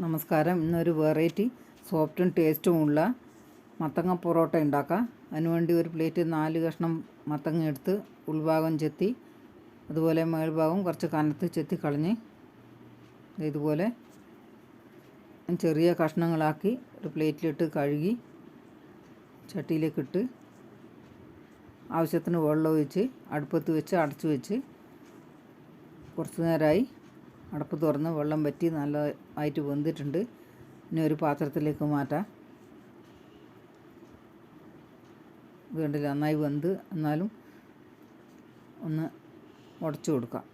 നമസ്കാരം. ഇന്നൊരു വെറൈറ്റി സോഫ്റ്റും ടേസ്റ്റുമുള്ള മത്തങ്ങ പൊറോട്ട ഉണ്ടാക്കാം. അതിനുവേണ്ടി ഒരു പ്ലേറ്റ് 4 കഷ്ണം മത്തങ്ങ എടുത്ത് ഉൾഭാഗം ചെത്തി, അതുപോലെ മേൽഭാഗം കുറച്ച് കനത്ത് ചെത്തി കളഞ്ഞ് ഇതുപോലെ ചെറിയ കഷ്ണങ്ങളാക്കി ഒരു പ്ലേറ്റിലിട്ട് കഴുകി ചട്ടിയിലേക്കിട്ട് ആവശ്യത്തിന് വെള്ളം ഒഴിച്ച് അടുപ്പത്ത് വെച്ച് അടച്ചു വെച്ച് കുറച്ച് നേരമായി അടപ്പ് തുറന്ന് വെള്ളം വറ്റി നല്ലതായിട്ട് വെന്തിട്ടുണ്ട്. ഇനി ഒരു പാത്രത്തിലേക്ക് മാറ്റാം. ഇത് കണ്ടില്ല, നന്നായി വെന്ത് എന്നാലും ഒന്ന് ഉടച്ചു കൊടുക്കാം.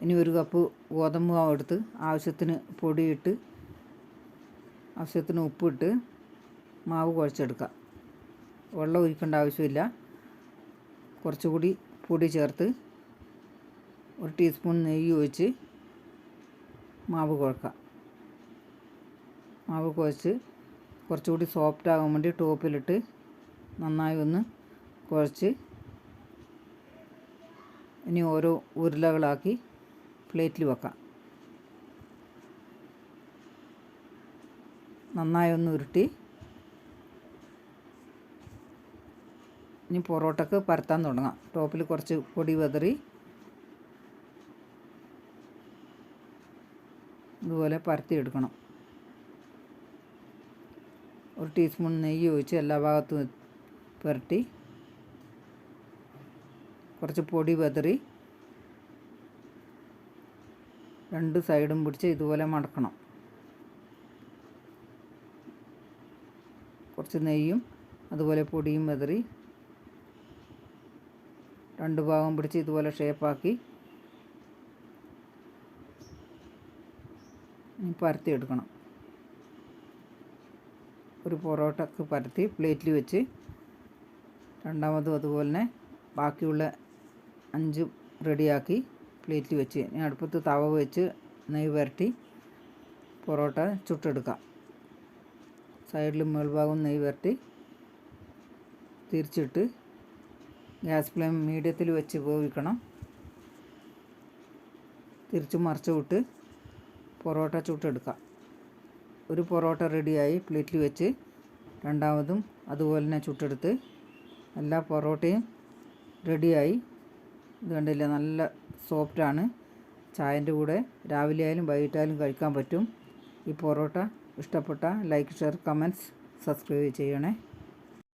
ഇനി ഒരു കപ്പ് ഗോതമ്പ് മാവ് എടുത്ത് ആവശ്യത്തിന് പൊടിയിട്ട് ആവശ്യത്തിന് ഉപ്പിട്ട് മാവ് കുഴച്ചെടുക്കാം. വെള്ളം ഒഴിക്കേണ്ട ആവശ്യമില്ല. കുറച്ചുകൂടി പൊടി ചേർത്ത് 1 ടീസ്പൂൺ നെയ്യ് ഒഴിച്ച് മാവ് കുഴക്കാം. മാവ് കുഴച്ച് കുറച്ചുകൂടി സോഫ്റ്റ് ആകാൻ വേണ്ടി ടോപ്പിലിട്ട് നന്നായി ഒന്ന് കുഴച്ച് ഇനി ഓരോ ഉരുളകളാക്കി പ്ലേറ്റിൽ വെക്കാം. നന്നായി ഒന്ന് ഉരുട്ടി ഇനി പൊറോട്ടക്ക് പരത്താൻ തുടങ്ങാം. ടോപ്പിൽ കുറച്ച് പൊടി വിതറി ഇതുപോലെ പരത്തിയെടുക്കണം. 1 ടീസ്പൂൺ നെയ്യ് ഒഴിച്ച് എല്ലാ ഭാഗത്തും പുരട്ടി കുറച്ച് പൊടി വിതറി 2 സൈഡും പിടിച്ച് ഇതുപോലെ മടക്കണം. കുറച്ച് നെയ്യും അതുപോലെ പൊടിയും വിതറി 2 ഭാഗം പിടിച്ച് ഇതുപോലെ ഷേപ്പാക്കി പരത്തിയെടുക്കണം. ഒരു പൊറോട്ടക്ക് പരത്തി പ്ലേറ്റിൽ വെച്ച് രണ്ടാമതും അതുപോലെ തന്നെ ബാക്കിയുള്ള 5 റെഡിയാക്കി പ്ലേറ്റിൽ വെച്ച് ഇനി അടുപ്പത്ത് തവ വെച്ച് നെയ്യ് പുരട്ടി പൊറോട്ട ചുട്ടെടുക്കാം. സൈഡിലും മേൽഭാഗവും നെയ്യ് പുരട്ടി തിരിച്ചിട്ട് ഗ്യാസ് ഫ്ലെയിം മീഡിയത്തിൽ വെച്ച് വേവിക്കണം. തിരിച്ച് മറിച്ച് വിട്ട് പൊറോട്ട ചുട്ടെടുക്കാം. ഒരു പൊറോട്ട റെഡിയായി പ്ലേറ്റിൽ വെച്ച് രണ്ടാമതും അതുപോലെ തന്നെ ചുട്ടെടുത്ത് എല്ലാ പൊറോട്ടയും റെഡിയായി. ഇത് കണ്ടില്ല, നല്ല സോഫ്റ്റാണ്. ചായൻ്റെ കൂടെ രാവിലെ ആയാലും വൈകിട്ടായാലും കഴിക്കാൻ പറ്റും. ഈ പൊറോട്ട ഇഷ്ടപ്പെട്ട ലൈക്ക്, ഷെയർ, കമൻറ്റ്സ്, സബ്സ്ക്രൈബ് ചെയ്യണേ.